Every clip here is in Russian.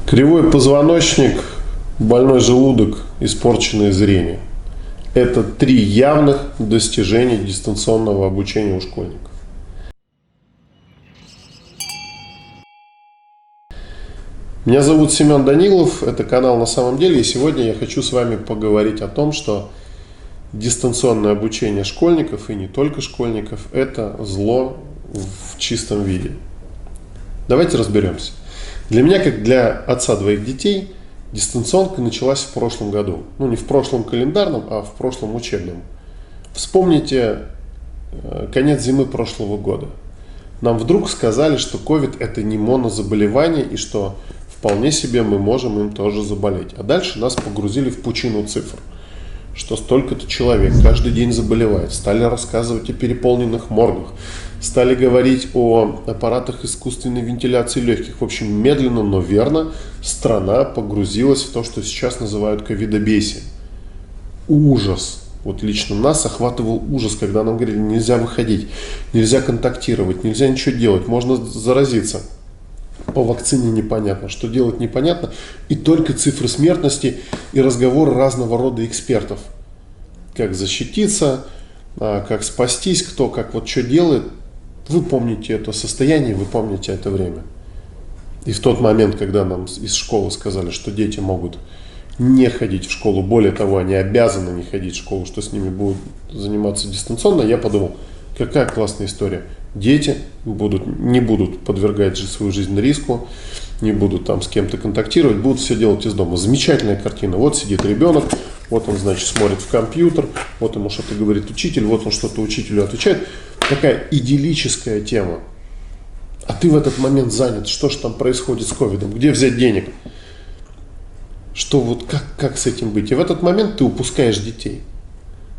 Кривой позвоночник, больной желудок, испорченное зрение. Это три явных достижения дистанционного обучения у школьников. Меня зовут Семен Данилов, это канал «На самом деле», и сегодня я хочу с вами поговорить о том, что дистанционное обучение школьников, и не только школьников, это зло в чистом виде. Давайте разберемся. Для меня, как для отца двоих детей, дистанционка началась в прошлом году. Ну, не в прошлом календарном, а в прошлом учебном. Вспомните конец зимы прошлого года. Нам вдруг сказали, что COVID – это не монозаболевание, и что вполне себе мы можем им тоже заболеть. А дальше нас погрузили в пучину цифр, что столько-то человек каждый день заболевает. Стали рассказывать о переполненных моргах, стали говорить о аппаратах искусственной вентиляции легких. В общем, медленно, но верно страна погрузилась в то, что сейчас называют ковидобесие. Ужас. Вот лично нас охватывал ужас, когда нам говорили, нельзя выходить, нельзя контактировать, нельзя ничего делать, можно заразиться. По вакцине непонятно, что делать непонятно, и только цифры смертности и разговоры разного рода экспертов. Как защититься, как спастись, кто как вот что делает. Вы помните это состояние, вы помните это время. И в тот момент, когда нам из школы сказали, что дети могут не ходить в школу, более того, они обязаны не ходить в школу, что с ними будут заниматься дистанционно, я подумал, какая классная история. Дети не будут подвергать свою жизнь риску, не будут там с кем-то контактировать, будут все делать из дома. Замечательная картина. Вот сидит ребенок, вот он, значит, смотрит в компьютер, вот ему что-то говорит учитель, вот он что-то учителю отвечает. Такая идиллическая тема. А ты в этот момент занят. Что же там происходит с ковидом? Где взять денег? Что вот как с этим быть? И в этот момент ты упускаешь детей.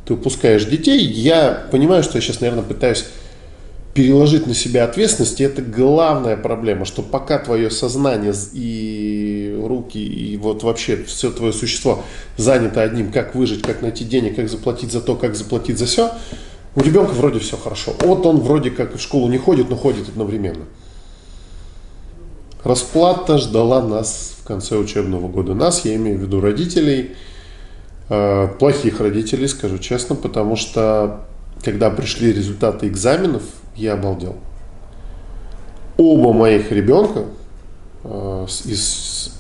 Ты упускаешь детей. Я понимаю, что я сейчас, наверное, пытаюсь переложить на себя ответственность, и это главная проблема, что пока твое сознание и руки, и вот вообще все твое существо занято одним, как выжить, как найти денег, как заплатить за то, как заплатить за все, у ребенка вроде все хорошо. Вот он вроде как в школу не ходит, но ходит одновременно. Расплата ждала нас в конце учебного года. Нас, я имею в виду родителей, плохих родителей, скажу честно, потому что когда пришли результаты экзаменов, я обалдел. Оба моих ребенка из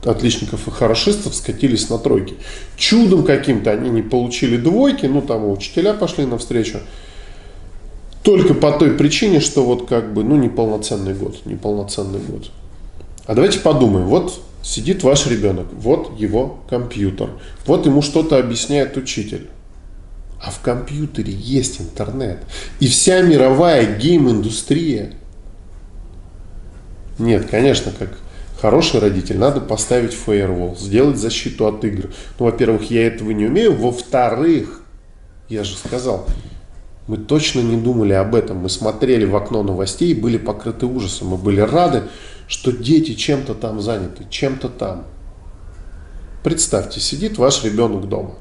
отличников и хорошистов скатились на тройки. Чудом каким-то они не получили двойки, ну там учителя пошли навстречу. Только по той причине, что вот как бы, неполноценный год. А давайте подумаем, вот сидит ваш ребенок, вот его компьютер, вот ему что-то объясняет учитель. А в компьютере есть интернет. И вся мировая гейм-индустрия. Нет, конечно, как хороший родитель, надо поставить фаервол, сделать защиту от игр. Ну, во-первых, я этого не умею. Во-вторых, я же сказал, мы точно не думали об этом. Мы смотрели в окно новостей и были покрыты ужасом. Мы были рады, что дети чем-то там заняты, чем-то там. Представьте, сидит ваш ребенок дома.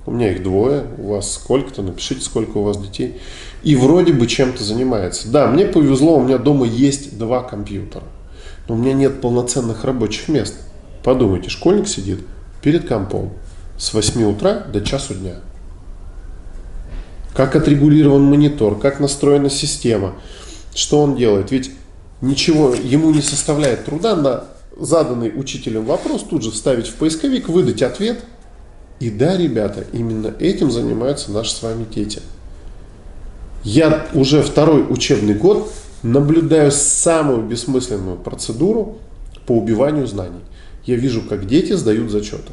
У меня их двое, у вас сколько-то, напишите, сколько у вас детей. И вроде бы чем-то занимается. Да, мне повезло, у меня дома есть 2 компьютера. Но у меня нет полноценных рабочих мест. Подумайте, школьник сидит перед компом с 8 утра до часу дня. Как отрегулирован монитор, как настроена система, что он делает. Ведь ничего ему не составляет труда на заданный учителем вопрос тут же вставить в поисковик, выдать ответ. И да, ребята, именно этим занимаются наши с вами дети. Я уже 2-й учебный год наблюдаю самую бессмысленную процедуру по убиванию знаний. Я вижу, как дети сдают зачеты.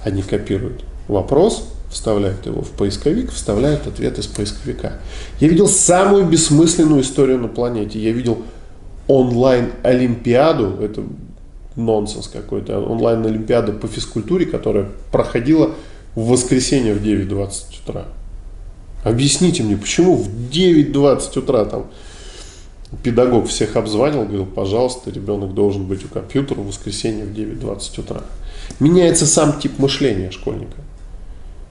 Они копируют вопрос, вставляют его в поисковик, вставляют ответ из поисковика. Я видел самую бессмысленную историю на планете. Я видел онлайн-олимпиаду, это нонсенс какой-то, онлайн-олимпиада по физкультуре, которая проходила в воскресенье в 9:20 утра. Объясните мне, почему в 9:20 утра там педагог всех обзванивал, говорил, пожалуйста, ребенок должен быть у компьютера в воскресенье в 9:20 утра. Меняется сам тип мышления школьника.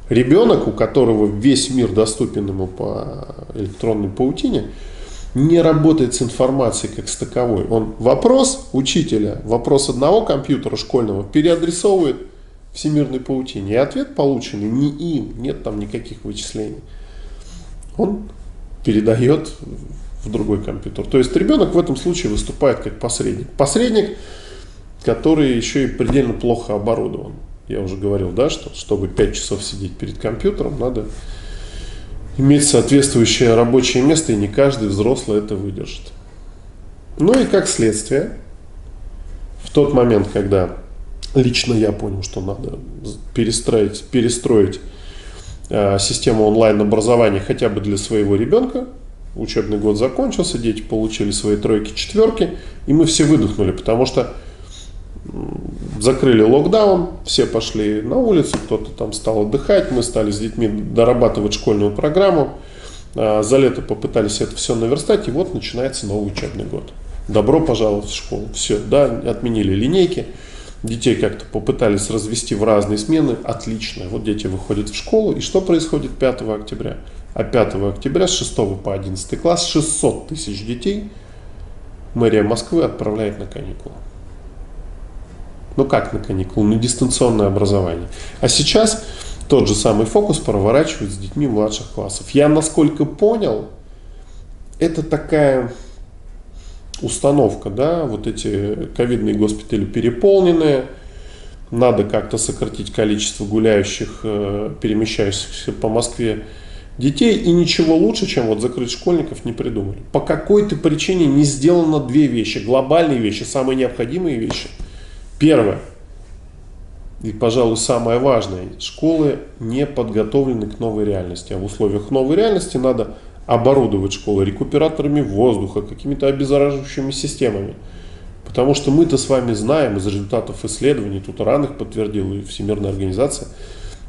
Ребенок, у которого весь мир доступен ему по электронной паутине, не работает с информацией как с таковой. Он вопрос учителя, вопрос одного компьютера школьного переадресовывает всемирной паутине. И ответ полученный не им, нет там никаких вычислений. Он передает в другой компьютер. То есть ребенок в этом случае выступает как посредник. Посредник, который еще и предельно плохо оборудован. Я уже говорил, да, что чтобы 5 часов сидеть перед компьютером, надо иметь соответствующее рабочее место, и не каждый взрослый это выдержит. Ну и как следствие, в тот момент, когда лично я понял, что надо перестроить систему онлайн-образования хотя бы для своего ребенка, учебный год закончился, дети получили свои тройки, четверки, и мы все выдохнули, потому что закрыли локдаун, все пошли на улицу, кто-то там стал отдыхать, мы стали с детьми дорабатывать школьную программу, за лето попытались это все наверстать, и вот начинается новый учебный год. Добро пожаловать в школу. Все, да, отменили линейки, детей как-то попытались развести в разные смены, отлично. Вот дети выходят в школу, и что происходит 5 октября? А 5 октября с 6 по 11 класс 600 тысяч детей мэрия Москвы отправляет на каникулы. Ну как на каникулы? На дистанционное образование. А сейчас тот же самый фокус проворачивают с детьми младших классов. Я, насколько понял, это такая установка, да, вот эти ковидные госпитали переполненные, надо как-то сократить количество гуляющих, перемещающихся по Москве детей, и ничего лучше, чем вот закрыть школьников, не придумали. По какой-то причине не сделано две вещи, глобальные вещи, самые необходимые вещи. Первое, и, пожалуй, самое важное, школы не подготовлены к новой реальности, а в условиях новой реальности надо оборудовать школы рекуператорами воздуха, какими-то обеззараживающими системами. Потому что мы-то с вами знаем из результатов исследований, тут РАН их подтвердила и Всемирная организация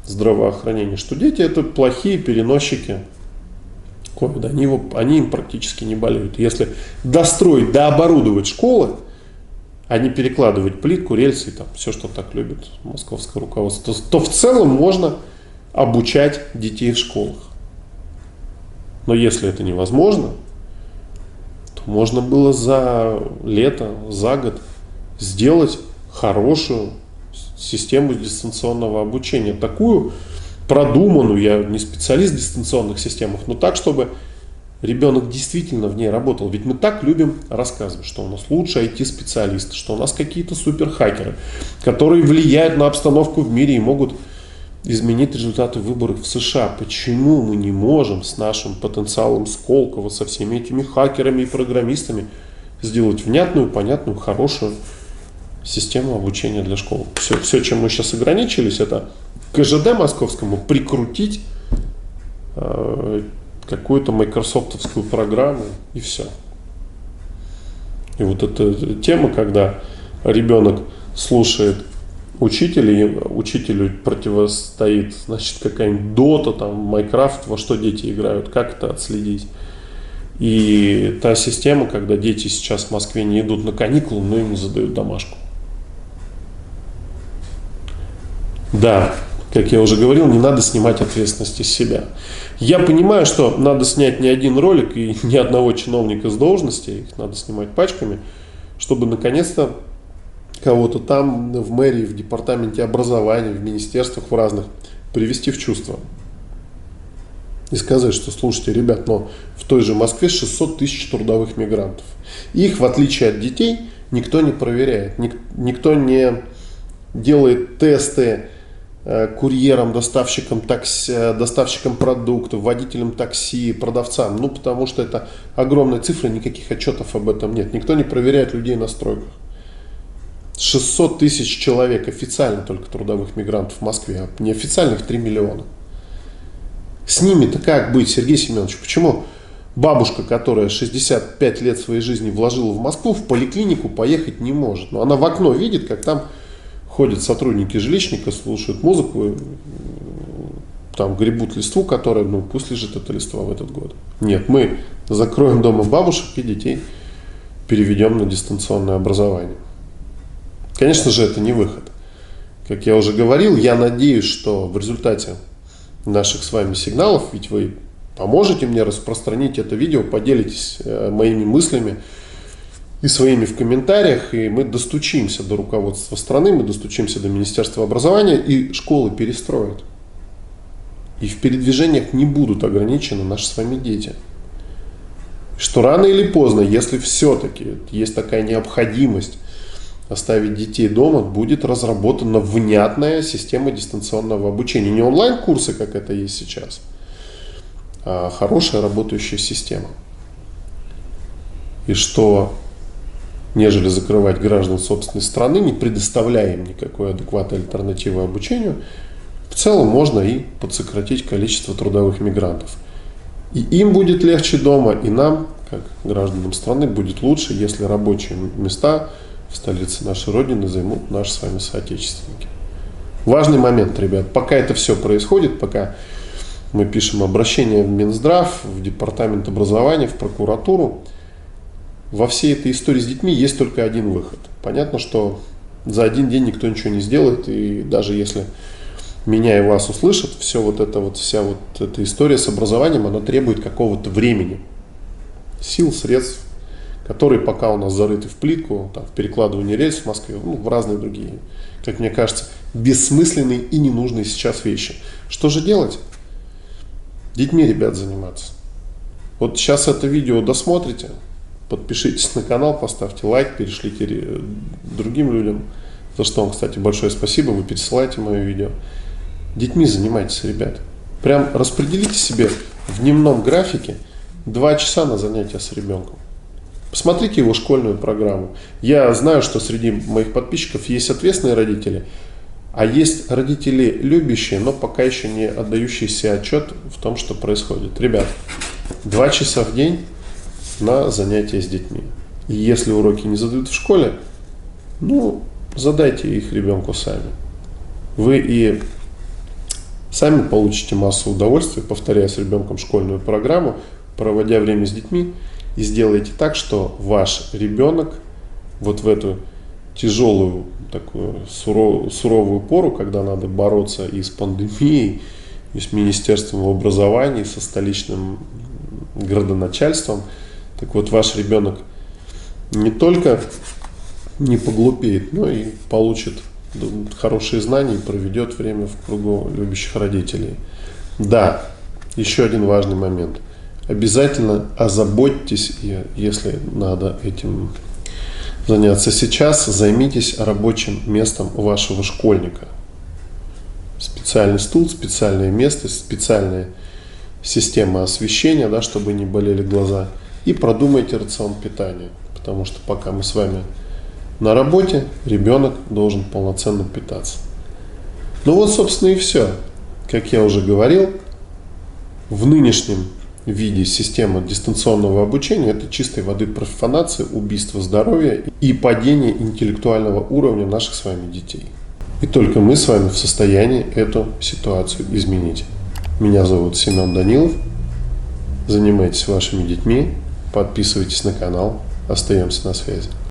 здравоохранения, что дети это плохие переносчики ковида, они им практически не болеют. Если достроить, дооборудовать школы, а не перекладывать плитку, рельсы и там все, что так любит московское руководство, то в целом можно обучать детей в школах. Но если это невозможно, то можно было за лето, за год сделать хорошую систему дистанционного обучения. Такую продуманную, я не специалист в дистанционных системах, но так, чтобы ребенок действительно в ней работал. Ведь мы так любим рассказывать, что у нас лучшие IT-специалисты, что у нас какие-то суперхакеры, которые влияют на обстановку в мире и могут изменить результаты выборов в США. Почему мы не можем с нашим потенциалом Сколково, со всеми этими хакерами и программистами сделать внятную, понятную, хорошую систему обучения для школ? Все, чем мы сейчас ограничились, это КЖД московскому прикрутить какую-то майкрософтовскую программу и все. И вот эта тема, когда ребенок слушает учителя, учителю противостоит, значит, какая-нибудь Дота, там, Майнкрафт, во что дети играют, как это отследить. И та система, когда дети сейчас в Москве не идут на каникулы, но им задают домашку. Да, как я уже говорил, не надо снимать ответственность с себя. Я понимаю, что надо снять не один ролик и ни одного чиновника с должности, их надо снимать пачками, чтобы наконец-то кого-то там в мэрии, в департаменте образования, в министерствах в разных привести в чувство. И сказать, что слушайте, ребят, но в той же Москве 600 тысяч трудовых мигрантов. Их, в отличие от детей, никто не проверяет, никто не делает тесты курьерам, доставщикам такси, доставщикам продуктов, водителям такси, продавцам. Ну, потому что это огромная цифра, никаких отчетов об этом нет. Никто не проверяет людей на стройках. 600 тысяч человек официально только трудовых мигрантов в Москве, а неофициальных 3 миллиона. С ними-то как быть, Сергей Семенович? Почему бабушка, которая 65 лет своей жизни вложила в Москву, в поликлинику поехать не может? Но она в окно видит, как там ходят сотрудники жилищника, слушают музыку, там гребут листву, которая, ну пусть лежит эта листва в этот год. Нет, мы закроем дома бабушек и детей переведем на дистанционное образование. Конечно же, это не выход. Как я уже говорил, я надеюсь, что в результате наших с вами сигналов, ведь вы Поможете мне распространить это видео, поделитесь моими мыслями и своими в комментариях, и мы достучимся до руководства страны, мы достучимся до Министерства образования, и школы перестроят. И в передвижениях не будут ограничены наши с вами дети. Что рано или поздно, если все-таки есть такая необходимость оставить детей дома, будет разработана внятная система дистанционного обучения. Не онлайн-курсы, как это есть сейчас, а хорошая работающая система. И что, нежели закрывать граждан собственной страны, не предоставляя им никакой адекватной альтернативы обучению, в целом можно и подсократить количество трудовых мигрантов. И им будет легче дома, и нам, как гражданам страны, будет лучше, если рабочие места в столице нашей Родины займут наши с вами соотечественники. Важный момент, ребят. Пока это все происходит, пока мы пишем обращение в Минздрав, в Департамент образования, в прокуратуру, во всей этой истории с детьми есть только один выход. Понятно, что за один день никто ничего не сделает, и даже если меня и вас услышат, вся вот эта история с образованием, она требует какого-то времени, сил, средств, которые пока у нас зарыты в плитку, там, в перекладывании рельс в Москве, в разные другие, как мне кажется, бессмысленные и ненужные сейчас вещи. Что же делать? Детьми, ребят, заниматься. Вот сейчас это видео досмотрите, подпишитесь на канал, поставьте лайк, перешлите другим людям, за что вам, кстати, большое спасибо, вы пересылаете мое видео. Детьми занимайтесь, ребят. Прям распределите себе в дневном графике 2 часа на занятия с ребенком. Посмотрите его школьную программу. Я знаю, что среди моих подписчиков есть ответственные родители, а есть родители любящие, но пока еще не отдающие себе отчет в том, что происходит. Ребят, 2 часа в день на занятия с детьми. И если уроки не задают в школе, задайте их ребенку сами. Вы и сами получите массу удовольствия, повторяя с ребенком школьную программу, проводя время с детьми, и сделайте так, что ваш ребенок вот в эту тяжелую, такую суровую пору, когда надо бороться и с пандемией, и с Министерством образования, и со столичным градоначальством, так вот ваш ребенок не только не поглупеет, но и получит хорошие знания и проведет время в кругу любящих родителей. Да, еще один важный момент. Обязательно озаботьтесь, если надо этим заняться сейчас, займитесь рабочим местом вашего школьника. Специальный стул, специальное место, специальная система освещения, да, чтобы не болели глаза. И продумайте рацион питания, потому что пока мы с вами на работе, ребенок должен полноценно питаться. Собственно, и все. Как я уже говорил, в нынешнем виде система дистанционного обучения – это чистой воды профанация, убийство здоровья и падение интеллектуального уровня наших с вами детей. И только мы с вами в состоянии эту ситуацию изменить. Меня зовут Семен Данилов. Занимайтесь вашими детьми, подписывайтесь на канал, остаемся на связи.